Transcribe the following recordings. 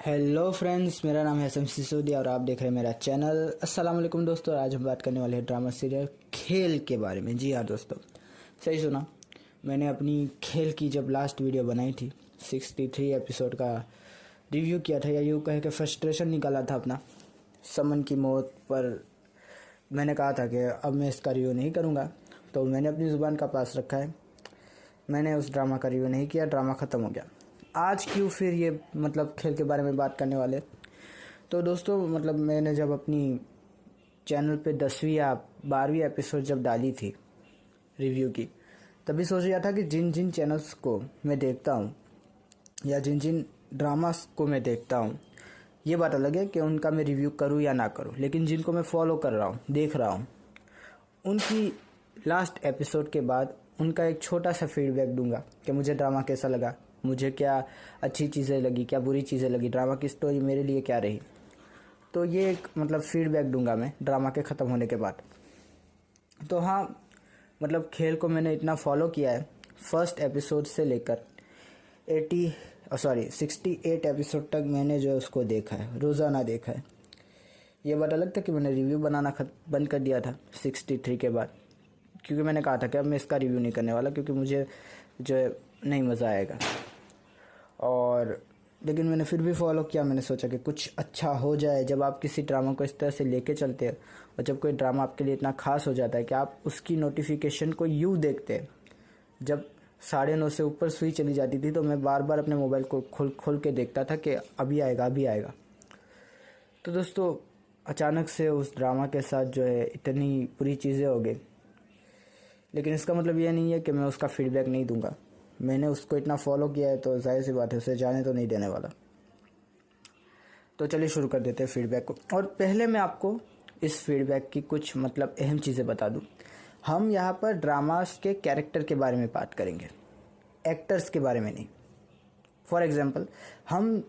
Hello friends, मेरा नाम है एसएम सिसोदिया और आप देख रहे हैं मेरा चैनल। अस्सलाम वालेकुम दोस्तों। आज हम बात करने वाले हैं ड्रामा सीरियल खेल के बारे में। जी हाँ दोस्तों, सही सुना। मैंने अपनी खेल की जब लास्ट वीडियो बनाई थी 63 एपिसोड का रिव्यू किया था, या यूँ कह के फ्रस्ट्रेशन निकाला था अपना समन की मौत पर। मैंने कहा था कि अब मैं इसका रिव्यू नहीं करूँगा, तो मैंने अपनी ज़ुबान का पास रखा है। मैंने उस ड्रामा का रिव्यू नहीं किया, ड्रामा ख़त्म हो गया। आज क्यों फिर ये खेल के बारे में बात करने वाले। तो दोस्तों मैंने जब अपनी चैनल पे 10वीं या 12वीं एपिसोड जब डाली थी रिव्यू की, तभी सोच रहा था कि जिन जिन चैनल्स को मैं देखता हूँ या जिन जिन ड्रामास को मैं देखता हूँ, ये बात अलग है कि उनका मैं रिव्यू करूँ या ना करूँ, लेकिन जिनको मैं फॉलो कर रहा हूँ, देख रहा हूँ, उनकी लास्ट एपिसोड के बाद उनका एक छोटा सा फीडबैक दूंगा कि मुझे ड्रामा कैसा लगा, मुझे क्या अच्छी चीज़ें लगी, क्या बुरी चीज़ें लगी, ड्रामा की स्टोरी मेरे लिए क्या रही। तो ये एक फीडबैक दूंगा मैं ड्रामा के ख़त्म होने के बाद। तो हाँ, खेल को मैंने इतना फॉलो किया है, फर्स्ट एपिसोड से लेकर 68 एपिसोड तक मैंने जो है उसको देखा है, रोज़ाना देखा है। ये बात अलग था कि मैंने रिव्यू बनाना बंद कर दिया था 63 के बाद, क्योंकि मैंने कहा था कि अब मैं इसका रिव्यू नहीं करने वाला, क्योंकि मुझे जो है नहीं मज़ा आएगा। और लेकिन मैंने फिर भी फॉलो किया। मैंने सोचा कि कुछ अच्छा हो जाए। जब आप किसी ड्रामा को इस तरह से लेके चलते हैं और जब कोई ड्रामा आपके लिए इतना खास हो जाता है कि आप उसकी नोटिफिकेशन को यूँ देखते हैं। जब 9:30 से ऊपर सुई चली जाती थी तो मैं बार बार अपने मोबाइल को खोल के देखता था कि अभी आएगा। तो दोस्तों, अचानक से उस ड्रामा के साथ जो है इतनी बुरी चीज़ें हो गई। लेकिन इसका मतलब ये नहीं है कि मैं उसका फीडबैक नहीं दूंगा। मैंने उसको इतना फॉलो किया है तो जाहिर सी बात है उसे जाने तो नहीं देने वाला। तो चलिए शुरू कर देते हैं फीडबैक को। और पहले मैं आपको इस फीडबैक की कुछ अहम चीज़ें बता दूं। हम यहाँ पर ड्रामास के कैरेक्टर के बारे में बात करेंगे, एक्टर्स के बारे में नहीं। फॉर एग्जाम्पल,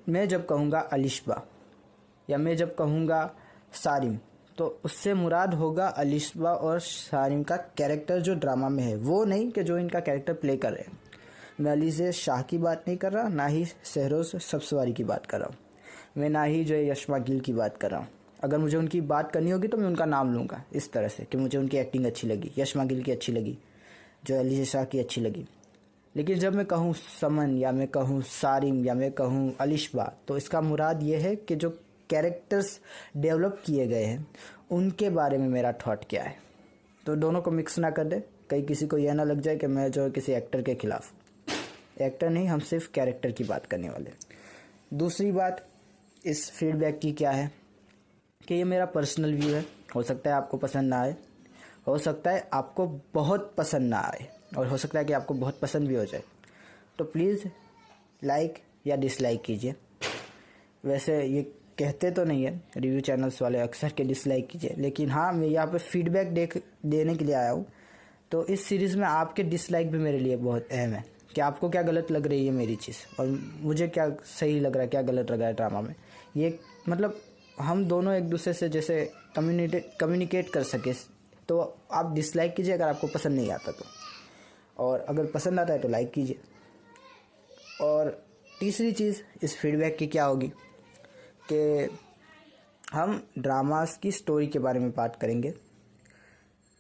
मैं जब कहूँगा अलिशबा या मैं जब कहूँगा सारिम, तो उससे मुराद होगा अलिशबा और सारिम का कैरेक्टर जो ड्रामा में है, वो नहीं कि जो इनका कैरेक्टर प्ले कर रहे हैं। मैं अलीज़े शाह की बात नहीं कर रहा, ना ही सहरोज़ सब्सवारी की बात कर रहा हूँ, मैं ना ही जो है यशमा गिल की बात कर रहा हूँ। अगर मुझे उनकी बात करनी होगी तो मैं उनका नाम लूँगा इस तरह से कि मुझे उनकी एक्टिंग अच्छी लगी, यशमा गिल की अच्छी लगी, जो अलीज़े शाह की अच्छी लगी। लेकिन जब मैं कहूँ समन या मैं कहूँ सारिम या मैं कहूँ अलिशबा, तो इसका मुराद ये है कि जो कैरेक्टर्स डेवलप किए गए हैं उनके बारे में मेरा थॉट क्या है। तो दोनों को मिक्स ना कर दे, कहीं किसी को यह ना लग जाए कि मैं जो है किसी एक्टर के खिलाफ। एक्टर नहीं, हम सिर्फ कैरेक्टर की बात करने वाले। दूसरी बात इस फीडबैक की क्या है कि ये मेरा पर्सनल व्यू है। हो सकता है आपको पसंद ना आए, हो सकता है आपको बहुत पसंद ना आए, और हो सकता है कि आपको बहुत पसंद भी हो जाए। तो प्लीज़ लाइक या डिसलाइक कीजिए। वैसे ये कहते तो नहीं है रिव्यू चैनल्स वाले अक्सर के डिसलाइक कीजिए, लेकिन हाँ, मैं यहाँ पे फीडबैक देने के लिए आया हूँ। तो इस सीरीज़ में आपके डिसलाइक भी मेरे लिए बहुत अहम है कि आपको क्या गलत लग रही है मेरी चीज़, और मुझे क्या सही लग रहा है, क्या गलत लग रहा है ड्रामा में। ये हम दोनों एक दूसरे से जैसे कम्युनिकेट कर सके। तो आप डिसलाइक कीजिए अगर आपको पसंद नहीं आता तो, और अगर पसंद आता है तो लाइक कीजिए। और तीसरी चीज़ इस फीडबैक की क्या होगी कि हम ड्रामास की स्टोरी के बारे में बात करेंगे।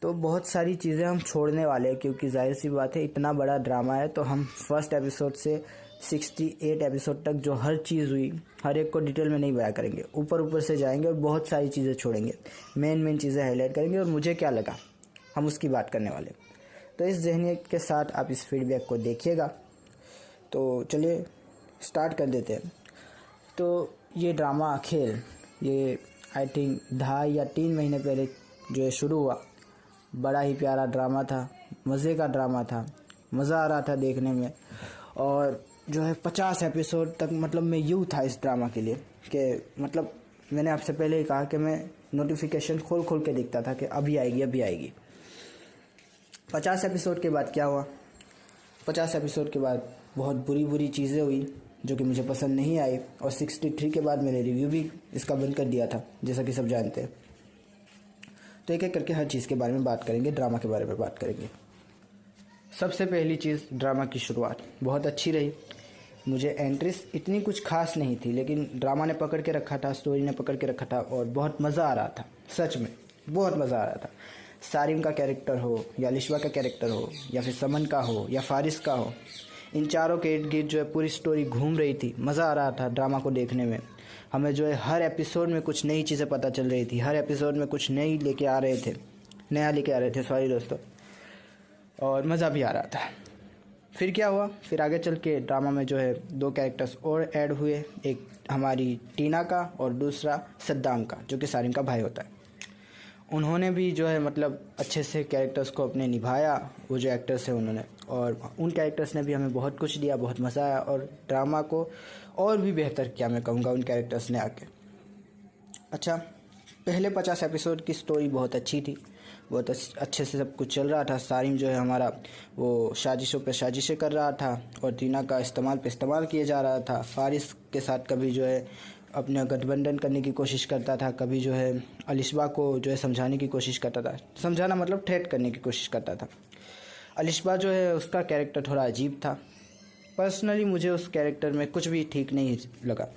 तो बहुत सारी चीज़ें हम छोड़ने वाले हैं, क्योंकि जाहिर सी बात है इतना बड़ा ड्रामा है, तो हम फर्स्ट एपिसोड से 68 एपिसोड तक जो हर चीज़ हुई, हर एक को डिटेल में नहीं बयां करेंगे, ऊपर से जाएंगे और बहुत सारी चीज़ें छोड़ेंगे, मेन चीज़ें हाईलाइट करेंगे और मुझे क्या लगा हम उसकी बात करने वाले। तो इस ज़हनियत के साथ आप इस फीडबैक को देखिएगा। तो चलिए स्टार्ट कर देते हैं। तो ये ड्रामा खेल, ये आई थिंक 2.5 या 3 महीने पहले जो है शुरू हुआ। बड़ा ही प्यारा ड्रामा था, मज़े का ड्रामा था, मज़ा आ रहा था देखने में। और जो है 50 एपिसोड तक मैं यूँ था इस ड्रामा के लिए कि मैंने आपसे पहले ही कहा कि मैं नोटिफिकेशन खोल के देखता था कि अभी आएगी। 50 एपिसोड के बाद क्या हुआ? 50 एपिसोड के बाद बहुत बुरी चीज़ें हुई जो कि मुझे पसंद नहीं आई, और 63 के बाद मैंने रिव्यू भी इसका बंद कर दिया था, जैसा कि सब जानते हैं। तो एक एक करके हर चीज़ के बारे में बात करेंगे, ड्रामा के बारे में बात करेंगे। सबसे पहली चीज़, ड्रामा की शुरुआत बहुत अच्छी रही। मुझे एंट्रीज इतनी कुछ खास नहीं थी, लेकिन ड्रामा ने पकड़ के रखा था, स्टोरी ने पकड़ के रखा था और बहुत मज़ा आ रहा था। सच में बहुत मज़ा आ रहा था। सारिम का कैरेक्टर हो या लिशवा का कैरेक्टर हो या फिर समन का हो या फारिस का हो, इन चारों के इर्द गिर्द जो है पूरी स्टोरी घूम रही थी। मज़ा आ रहा था ड्रामा को देखने में। हमें जो है हर एपिसोड में कुछ नई चीज़ें पता चल रही थी, हर एपिसोड में कुछ नया लेके आ रहे थे सॉरी दोस्तों, और मज़ा भी आ रहा था। फिर क्या हुआ, फिर आगे चल के ड्रामा में जो है 2 कैरेक्टर्स और ऐड हुए, एक हमारी टीना का और दूसरा सद्दाम का, जो कि सारिम का भाई होता है। उन्होंने भी जो है मतलब अच्छे से कैरेक्टर्स को अपने निभाया, वो जो एक्टर्स हैं उन्होंने, और उन कैरेक्टर्स ने भी हमें बहुत कुछ दिया, बहुत मज़ा आया और ड्रामा को और भी बेहतर किया मैं कहूँगा उन कैरेक्टर्स ने आके। अच्छा, पहले 50 एपिसोड की स्टोरी बहुत अच्छी थी, बहुत अच्छे से सब कुछ चल रहा था। सारिम जो है हमारा वो साजिशों पे साजिशें कर रहा था और टीना का इस्तेमाल पे इस्तेमाल किया जा रहा था। फारिस के साथ कभी जो है अपना गठबंधन करने की कोशिश करता था, कभी जो है अलिशबा को जो है समझाने की कोशिश करता था, समझाना मतलब थ्रेट करने की कोशिश करता था। अलिशबा जो है उसका कैरेक्टर थोड़ा अजीब था। पर्सनली मुझे उस कैरेक्टर में कुछ भी ठीक नहीं लगा,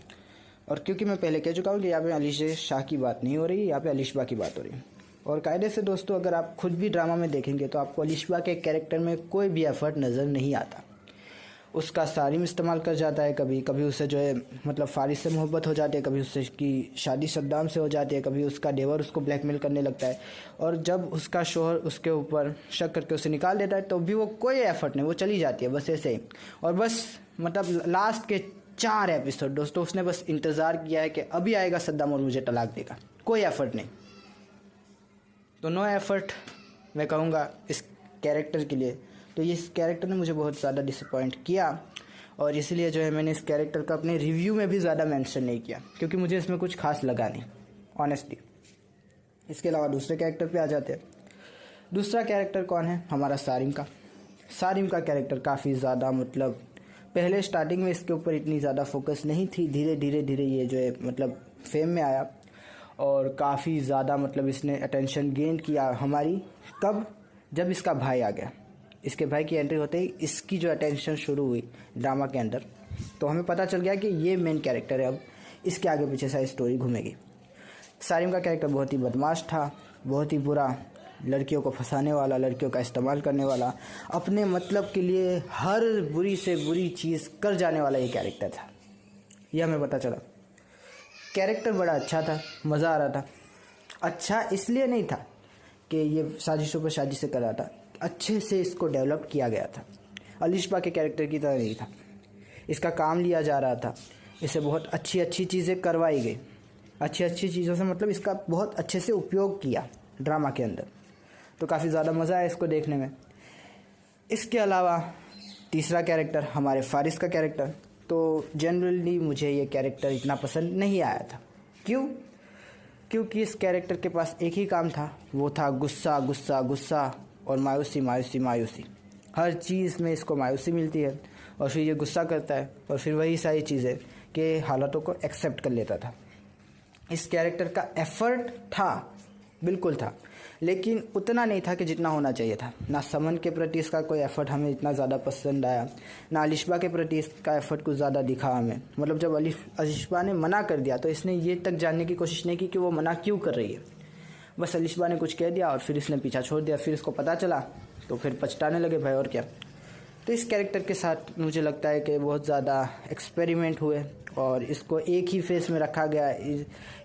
और क्योंकि मैं पहले कह चुका हूँ कि यहाँ पे अलीशा शाह की बात नहीं हो रही, यहाँ पे अलिशबा की बात हो रही है। और कायदे से दोस्तों अगर आप खुद भी ड्रामा में देखेंगे तो आपको अलिशबा के कैरेक्टर में कोई भी एफर्ट नज़र नहीं आता। उसका सारिम इस्तेमाल कर जाता है, कभी कभी उससे जो है मतलब फारिस से मोहब्बत हो जाती है, कभी उससे की शादी सद्दाम से हो जाती है, कभी उसका देवर उसको ब्लैकमेल करने लगता है, और जब उसका शोहर उसके ऊपर शक करके उसे निकाल देता है तो भी वो कोई एफर्ट नहीं, वो चली जाती है बस ऐसे ही। और बस मतलब लास्ट के 4 एपिसोड दोस्तों उसने बस इंतज़ार किया है कि अभी आएगा सद्दाम और मुझे तलाक देगा, कोई एफर्ट नहीं। तो नो एफर्ट मैं कहूँगा इस कैरेक्टर के लिए। तो इस कैरेक्टर ने मुझे बहुत ज़्यादा डिसअपॉइंट किया, और इसलिए जो है मैंने इस कैरेक्टर का अपने रिव्यू में भी ज़्यादा मेंशन नहीं किया, क्योंकि मुझे इसमें कुछ खास लगा नहीं ऑनेस्टली। इसके अलावा दूसरे कैरेक्टर पे आ जाते हैं। दूसरा कैरेक्टर कौन है, हमारा सारिम का। सारिम का कैरेक्टर काफ़ी ज़्यादा मतलब पहले स्टार्टिंग में इसके ऊपर इतनी ज़्यादा फोकस नहीं थी, धीरे धीरे ये जो है मतलब फेम में आया और काफ़ी ज़्यादा मतलब इसने अटेंशन गेन किया हमारी। कब, जब इसका भाई आ गया, इसके भाई की एंट्री होते ही इसकी जो अटेंशन शुरू हुई ड्रामा के अंदर, तो हमें पता चल गया कि ये मेन कैरेक्टर है, अब इसके आगे पीछे सारी स्टोरी घूमेगी। सारिम का कैरेक्टर बहुत ही बदमाश था, बहुत ही बुरा, लड़कियों को फंसाने वाला, लड़कियों का इस्तेमाल करने वाला, अपने मतलब के लिए हर बुरी से बुरी चीज़ कर जाने वाला ये कैरेक्टर था, यह हमें पता चला। कैरेक्टर बड़ा अच्छा था, मज़ा आ रहा था। अच्छा इसलिए नहीं था कि ये साजिशों पर साजिशें कर रहा था, अच्छे से इसको डेवलप किया गया था। अलिशबा के कैरेक्टर की तरह नहीं था, इसका काम लिया जा रहा था, इसे बहुत अच्छी अच्छी चीज़ें करवाई गई, अच्छी अच्छी चीज़ों से मतलब इसका बहुत अच्छे से उपयोग किया ड्रामा के अंदर, तो काफ़ी ज़्यादा मज़ा आया इसको देखने में। इसके अलावा तीसरा कैरेक्टर हमारे फारिस का कैरेक्टर, तो जनरली मुझे ये कैरेक्टर इतना पसंद नहीं आया था। क्यों? क्योंकि इस कैरेक्टर के पास एक ही काम था, वो था गुस्सा गुस्सा गुस्सा और मायूसी मायूसी मायूसी। हर चीज़ में इसको मायूसी मिलती है और फिर ये गुस्सा करता है और फिर वही सारी चीज़ें के हालातों को एक्सेप्ट कर लेता था। इस कैरेक्टर का एफर्ट था, बिल्कुल था, लेकिन उतना नहीं था कि जितना होना चाहिए था। ना समन के प्रति इसका कोई एफर्ट हमें इतना ज़्यादा पसंद आया, ना अलिशबा के प्रति इसका एफर्ट कुछ ज़्यादा दिखा हमें। मतलब जब अलिशबा ने मना कर दिया तो इसने ये तक जानने की कोशिश नहीं की कि वो मना क्यों कर रही है, बस अलिशबा ने कुछ कह दिया और फिर इसने पीछा छोड़ दिया। फिर इसको पता चला तो फिर पछताने लगे भाई, और क्या। तो इस कैरेक्टर के साथ मुझे लगता है कि बहुत ज़्यादा एक्सपेरिमेंट हुए और इसको एक ही फेस में रखा गया।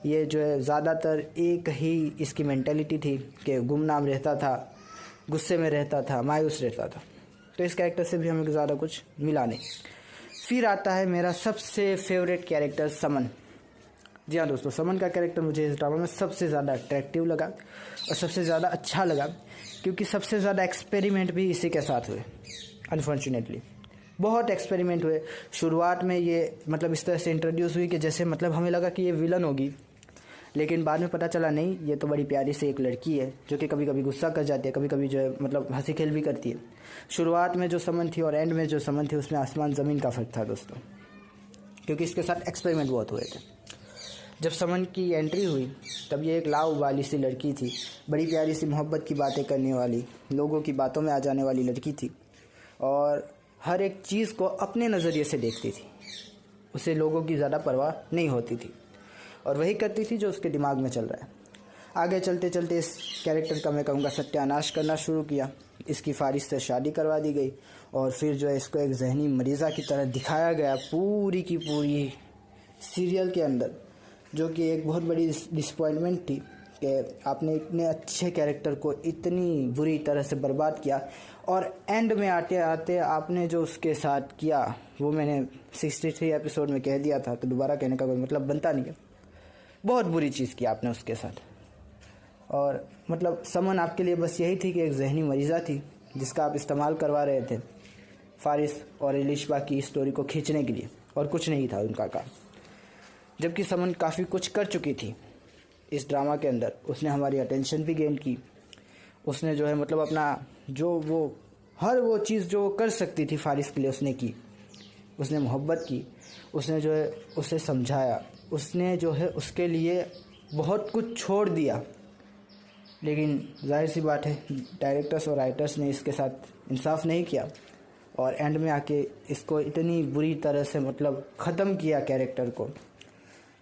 ये जो है ज़्यादातर एक ही इसकी मेंटेलिटी थी कि गुमनाम रहता था, गुस्से में रहता था, मायूस रहता था। तो इस कैरेक्टर से भी हमें ज़्यादा कुछ मिला नहीं। फिर आता है मेरा सबसे फेवरेट कैरेक्टर समन। जी हाँ दोस्तों, समन का कैरेक्टर मुझे इस ड्रामा में सबसे ज़्यादा अट्रैक्टिव लगा और सबसे ज़्यादा अच्छा लगा, क्योंकि सबसे ज़्यादा एक्सपेरिमेंट भी इसी के साथ हुए। अनफॉर्चुनेटली बहुत एक्सपेरिमेंट हुए। शुरुआत में ये मतलब इस तरह से इंट्रोड्यूस हुई कि जैसे मतलब हमें लगा कि ये विलन होगी, लेकिन बाद में पता चला नहीं, ये तो बड़ी प्यारी सी एक लड़की है जो कि कभी कभी गुस्सा कर जाती है, कभी कभी जो है मतलब हंसी खेल भी करती है। शुरुआत में जो समन थी और एंड में जो समन थी उसमें आसमान ज़मीन का फ़र्क था दोस्तों, क्योंकि इसके साथ एक्सपेरिमेंट बहुत हुए थे। जब समन की एंट्री हुई तब ये एक लाव वाली सी लड़की थी, बड़ी प्यारी सी मोहब्बत की बातें करने वाली, लोगों की बातों में आ जाने वाली लड़की थी और हर एक चीज़ को अपने नज़रिए से देखती थी। उसे लोगों की ज़्यादा परवाह नहीं होती थी और वही करती थी जो उसके दिमाग में चल रहा है। आगे चलते चलते इस कैरेक्टर का मैं कहूँगा सत्यानाश करना शुरू किया। इसकी फारिस से शादी करवा दी गई और फिर जो है इसको एक जहनी मरीज़ा की तरह दिखाया गया पूरी की पूरी सीरियल के अंदर, जो कि एक बहुत बड़ी डिसअपॉइंटमेंट थी कि आपने इतने अच्छे कैरेक्टर को इतनी बुरी तरह से बर्बाद किया और एंड में आते आते आपने जो उसके साथ किया वो मैंने 63 एपिसोड में कह दिया था, तो दोबारा कहने का कोई मतलब बनता नहीं है। बहुत बुरी चीज़ की आपने उसके साथ। और मतलब समन आपके लिए बस यही थी कि एक जहनी मरीज़ा थी जिसका आप इस्तेमाल करवा रहे थे फारिस और इलिशबा की स्टोरी को खींचने के लिए, और कुछ नहीं था उनका काम। जबकि समन काफ़ी कुछ कर चुकी थी इस ड्रामा के अंदर। उसने हमारी अटेंशन भी गेन की, उसने जो है मतलब अपना जो वो हर वो चीज़ जो कर सकती थी फारिस के लिए उसने की। उसने मोहब्बत की, उसने जो है उसे समझाया, उसने जो है उसके लिए बहुत कुछ छोड़ दिया। लेकिन जाहिर सी बात है डायरेक्टर्स और राइटर्स ने इसके साथ इंसाफ नहीं किया और एंड में आके इसको इतनी बुरी तरह से मतलब ख़त्म किया कैरेक्टर को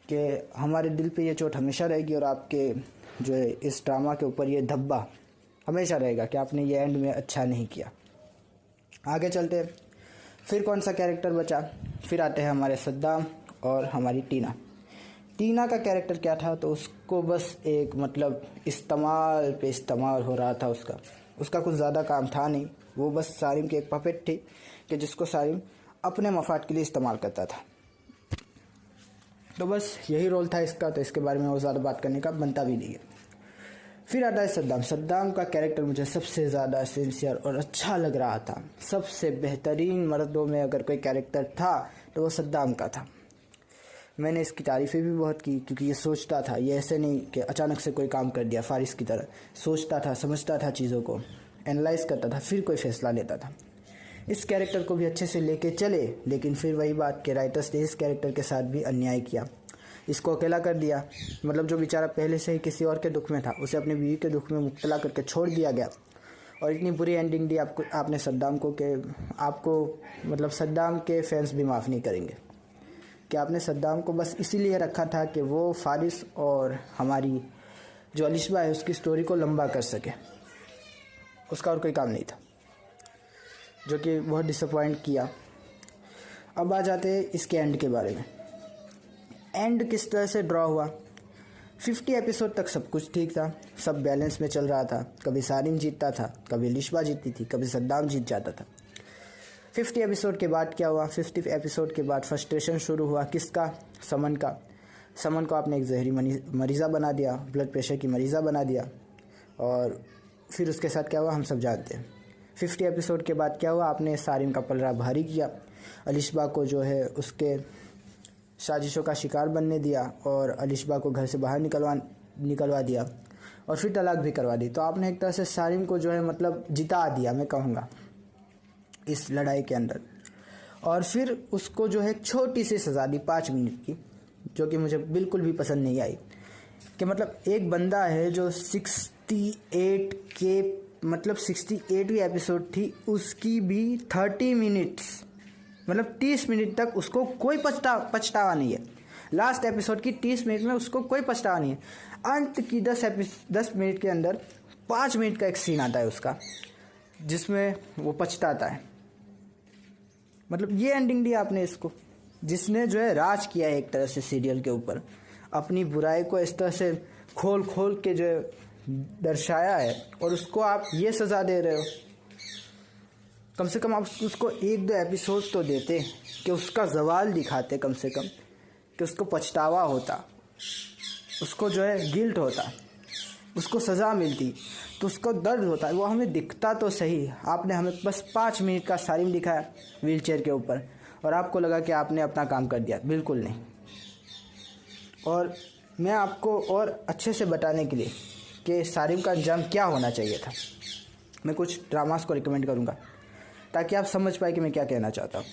कि हमारे दिल पे ये चोट हमेशा रहेगी और आपके जो है इस ड्रामा के ऊपर ये धब्बा हमेशा रहेगा कि आपने ये एंड में अच्छा नहीं किया। आगे चलते फिर कौन सा कैरेक्टर बचा, फिर आते हैं हमारे सद्दाम और हमारी टीना। टीना का कैरेक्टर क्या था, तो उसको बस एक मतलब इस्तेमाल पे इस्तेमाल हो रहा था। उसका कुछ ज़्यादा काम था नहीं, वो बस सारिम की एक पपेट थी कि जिसको सारिम अपने मफाद के लिए इस्तेमाल करता था। तो बस यही रोल था इसका, तो इसके बारे में और ज़्यादा बात करने का बनता भी नहीं है। फिर आता है सद्दाम। सद्दाम का कैरेक्टर मुझे सबसे ज़्यादा सिंसियर और अच्छा लग रहा था। सबसे बेहतरीन मर्दों में अगर कोई कैरेक्टर था तो वो सद्दाम का था। मैंने इसकी तारीफ़ें भी बहुत की क्योंकि ये सोचता था, ये ऐसे नहीं कि अचानक से कोई काम कर दिया फारिस की तरह। सोचता था, समझता था, चीज़ों को एनालाइज करता था, फिर कोई फ़ैसला लेता था। इस कैरेक्टर को भी अच्छे से लेके चले, लेकिन फिर वही बात कि राइटर्स ने इस कैरेक्टर के साथ भी अन्याय किया, इसको अकेला कर दिया। मतलब जो बेचारा पहले से ही किसी और के दुख में था उसे अपनी बीवी के दुख में मुब्तला करके छोड़ दिया गया और इतनी बुरी एंडिंग दी आपने सद्दाम को कि आपको मतलब सद्दाम के फैंस भी माफ़ नहीं करेंगे कि आपने सद्दाम को बस इसीलिए रखा था कि वो फारिस और हमारी जो इलिशबा है उसकी स्टोरी को लंबा कर सके, उसका और कोई काम नहीं था, जो कि बहुत डिसअपॉइंट किया। अब आ जाते हैं इसके एंड के बारे में। एंड किस तरह से ड्रॉ हुआ। 50 एपिसोड तक सब कुछ ठीक था, सब बैलेंस में चल रहा था। कभी सारिम जीतता था, कभी इलिशबा जीतती थी, कभी सद्दाम जीत जाता था। 50 एपिसोड के बाद क्या हुआ, 50 एपिसोड के बाद फ्रस्ट्रेशन शुरू हुआ। किसका? समन का। समन को आपने एक जहरी मरीज़ा बना दिया, ब्लड प्रेशर की मरीज़ा बना दिया और फिर उसके साथ क्या हुआ हम सब जानते हैं। 50 एपिसोड के बाद क्या हुआ, आपने सारिम का पलड़ा भारी किया, इलिशबा को जो है उसके साजिशों का शिकार बनने दिया और इलिशबा को घर से बाहर निकलवा दिया और फिर तलाक भी करवा दी। तो आपने एक तरह से सारिम को जो है मतलब जिता दिया, मैं कहूँगा, इस लड़ाई के अंदर। और फिर उसको जो है एक छोटी सी सज़ा दी 5 मिनट की, जो कि मुझे बिल्कुल भी पसंद नहीं आई। कि मतलब एक बंदा है जो 68 के मतलब 68वीं एपिसोड थी, उसकी भी 30 मिनट्स मतलब 30 मिनट तक उसको कोई पछतावा नहीं है। लास्ट एपिसोड की 30 मिनट में उसको कोई पछतावा नहीं है। अंत की 10 मिनट के अंदर 5 मिनट का एक सीन आता है उसका जिसमें वो पछताता है। मतलब ये एंडिंग दी आपने इसको, जिसने जो है राज किया है एक तरह से सीरियल के ऊपर, अपनी बुराई को इस तरह से खोल खोल के जो है दर्शाया है और उसको आप ये सज़ा दे रहे हो। कम से कम आप उसको 1-2 एपिसोड तो देते कि उसका जवाल दिखाते, कम से कम कि उसको पछतावा होता, उसको जो है गिल्ट होता, उसको सज़ा मिलती तो उसको दर्द होता है, वो हमें दिखता तो सही। आपने हमें बस 5 मिनट का सारिम दिखाया व्हीलचेयर के ऊपर और आपको लगा कि आपने अपना काम कर दिया। बिल्कुल नहीं। और मैं आपको और अच्छे से बताने के लिए कि सारिम का अंजाम क्या होना चाहिए था, मैं कुछ ड्रामास को रिकमेंड करूँगा ताकि आप समझ पाए कि मैं क्या कहना चाहता हूँ।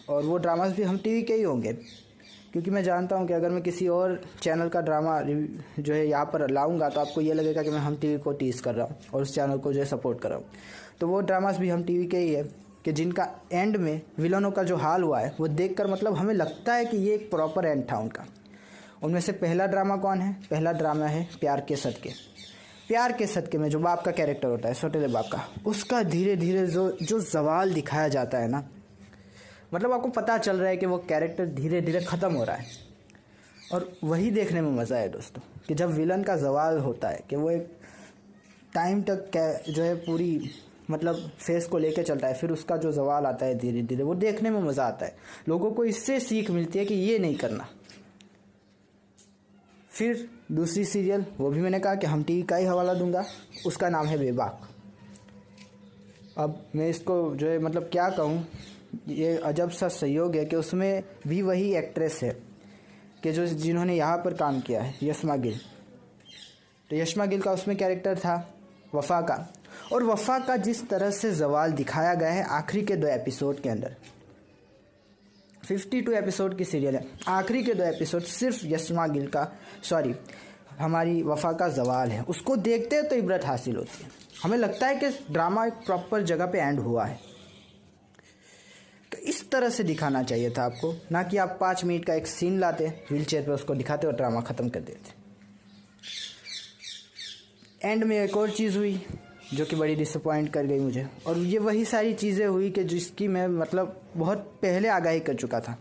और वो ड्रामास भी हम टीवी के ही होंगे, क्योंकि मैं जानता हूँ कि अगर मैं किसी और चैनल का ड्रामा जो है यहाँ पर लाऊंगा तो आपको ये लगेगा कि मैं हम टीवी को टीज़ कर रहा हूँ और उस चैनल को जो है सपोर्ट कर रहा हूँ। तो वो ड्रामास भी हम टीवी के ही है। कि जिनका एंड में विलनों का जो हाल हुआ है वो देखकर मतलब हमें लगता है कि ये एक प्रॉपर एंड था उनका। उनमें से पहला ड्रामा कौन है? पहला ड्रामा है प्यार के सदके। प्यार के सदके में जो बाप का कैरेक्टर होता है, सौतेले बाप का, उसका धीरे धीरे जो ज़वाल दिखाया जाता है ना, मतलब आपको पता चल रहा है कि वो कैरेक्टर धीरे धीरे ख़त्म हो रहा है। और वही देखने में मज़ा है दोस्तों, कि जब विलन का ज़वाल होता है कि वो एक टाइम तक जो है पूरी मतलब फेस को लेके चलता है, फिर उसका जो ज़वाल आता है धीरे धीरे, वो देखने में मज़ा आता है। लोगों को इससे सीख मिलती है कि ये नहीं करना। फिर दूसरी सीरियल, वो भी मैंने कहा कि हम टीवी का ही हवाला दूंगा, उसका नाम है बेबाक। अब मैं इसको जो है मतलब क्या कहूँ, ये अजब सा संयोग है कि उसमें भी वही एक्ट्रेस है कि जो जिन्होंने यहाँ पर काम किया है, यशमा गिल। तो यशमा गिल का उसमें कैरेक्टर था वफ़ा का, और वफ़ा का जिस तरह से ज़वाल दिखाया गया है आखिरी के 2 एपिसोड के अंदर, 52 एपिसोड की सीरियल है, आखिरी के 2 एपिसोड सिर्फ यशमा गिल का, सॉरी हमारी वफ़ा का ज़वाल है। उसको देखते हैं तो इबरत हासिल होती है, हमें लगता है कि ड्रामा एक प्रॉपर जगह पे एंड हुआ है। तो इस तरह से दिखाना चाहिए था आपको, ना कि आप 5 मिनट का एक सीन लाते, व्हील चेयर पर उसको दिखाते और ड्रामा ख़त्म कर देते। एंड में एक और चीज़ हुई जो कि बड़ी डिसअपॉइंट कर गई मुझे, और ये वही सारी चीज़ें हुई कि जिसकी मैं मतलब बहुत पहले आगाही कर चुका था।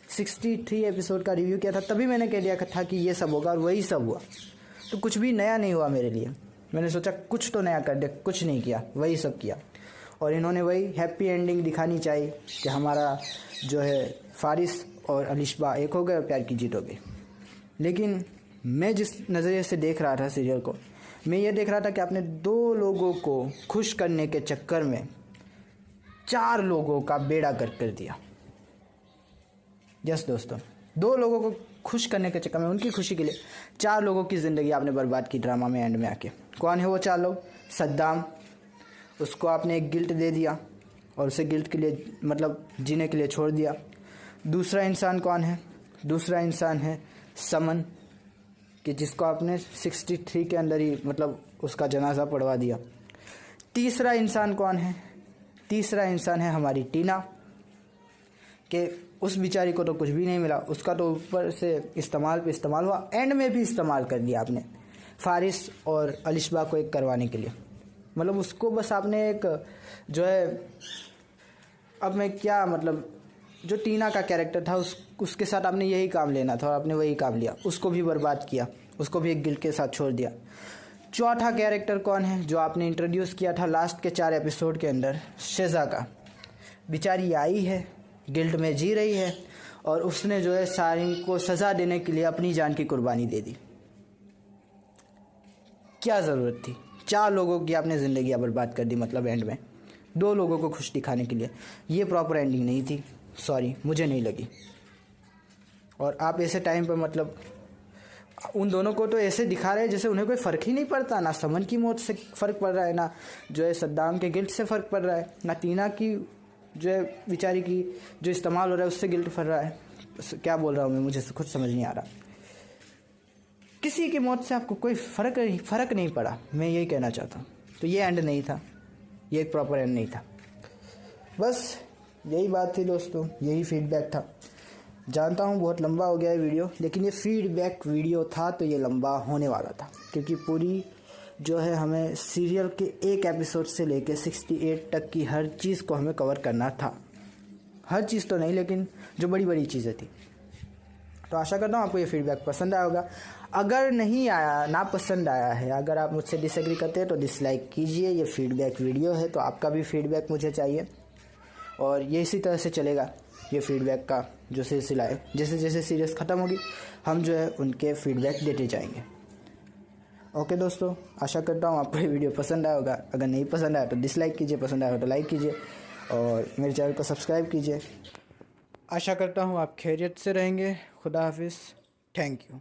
63 एपिसोड का रिव्यू किया था, तभी मैंने कह दिया था कि ये सब होगा, और वही सब हुआ। तो कुछ भी नया नहीं हुआ मेरे लिए। मैंने सोचा कुछ तो नया कर दे, कुछ नहीं किया, वही सब किया। और इन्होंने वही हैप्पी एंडिंग दिखानी चाहिए कि हमारा जो है फारिस और अलिशबा एक हो गए और प्यार की जीत हो गई। लेकिन मैं जिस नज़रिए से देख रहा था सीरियल को, मैं ये देख रहा था कि आपने 2 लोगों को खुश करने के चक्कर में 4 लोगों का बेड़ा गर्क कर दिया। यस दोस्तों, 2 लोगों को खुश करने के चक्कर में, उनकी खुशी के लिए 4 लोगों की ज़िंदगी आपने बर्बाद की ड्रामा में एंड में आके। कौन है वो 4 लोग? सद्दाम, उसको आपने एक गिल्ट दे दिया और उसे गिल्ट के लिए मतलब जीने के लिए छोड़ दिया। दूसरा इंसान कौन है? दूसरा इंसान है समन, कि जिसको आपने 63 के अंदर ही मतलब उसका जनाजा पढ़वा दिया। तीसरा इंसान कौन है? तीसरा इंसान है हमारी टीना, कि उस बेचारी को तो कुछ भी नहीं मिला, उसका तो ऊपर से इस्तेमाल पे इस्तेमाल हुआ, एंड में भी इस्तेमाल कर दिया आपने फारिस और अलिशबा को एक करवाने के लिए। मतलब उसको बस आपने एक जो है, अब मैं क्या मतलब, जो टीना का कैरेक्टर था उसके साथ आपने यही काम लेना था और आपने वही काम लिया, उसको भी बर्बाद किया, उसको भी एक गिल्ट के साथ छोड़ दिया। चौथा कैरेक्टर कौन है जो आपने इंट्रोड्यूस किया था लास्ट के 4 एपिसोड के अंदर? शेजा का। बेचारी आई है, गिल्ट में जी रही है, और उसने जो है सारिन को सज़ा देने के लिए अपनी जान की कुर्बानी दे दी। क्या ज़रूरत थी? 4 लोगों की आपने ज़िंदगी बर्बाद कर दी, मतलब एंड में 2 लोगों को खुश दिखाने के लिए। ये प्रॉपर एंडिंग नहीं थी, सॉरी मुझे नहीं लगी। और आप ऐसे टाइम पर मतलब उन दोनों को तो ऐसे दिखा रहे हैं जैसे उन्हें कोई फ़र्क ही नहीं पड़ता, ना समन की मौत से फ़र्क पड़ रहा है, ना जो है सद्दाम के गिल्ट से फ़र्क पड़ रहा है, ना टीना की जो है बेचारी की जो इस्तेमाल हो रहा है उससे गिल्ट पड़ रहा है। क्या बोल रहा हूँ मैं, मुझे खुद समझ नहीं आ रहा। किसी की मौत से आपको कोई फ़र्क नहीं पड़ा, मैं यही कहना चाहता हूँ। तो ये एंड नहीं था, ये एक प्रॉपर एंड नहीं था। बस यही बात थी दोस्तों, यही फीडबैक था। जानता हूँ बहुत लंबा हो गया है वीडियो, लेकिन ये फीडबैक वीडियो था तो ये लंबा होने वाला था, क्योंकि पूरी जो है हमें सीरियल के एक एपिसोड से लेके 68 तक की हर चीज़ को हमें कवर करना था। हर चीज़ तो नहीं, लेकिन जो बड़ी बड़ी चीज़ें थी। तो आशा करता हूँ आपको ये फीडबैक पसंद आया होगा। अगर नहीं आया, ना पसंद आया है, अगर आप मुझसे डिसएग्री करते हैं तो डिसलाइक कीजिए। ये फीडबैक वीडियो है तो आपका भी फीडबैक मुझे चाहिए, और ये इसी तरह से चलेगा ये फीडबैक का जो सिलसिला है। जैसे जैसे सीरीज़ ख़त्म होगी हम जो है उनके फीडबैक देते जाएंगे। ओके दोस्तों, आशा करता हूँ आपको ये वीडियो पसंद आया होगा। अगर नहीं पसंद आया तो डिसलाइक कीजिए, पसंद आया तो लाइक कीजिए, और मेरे चैनल को सब्सक्राइब कीजिए। आशा करता हूँ आप खैरियत से रहेंगे। खुदा हाफिज़, थैंक यू।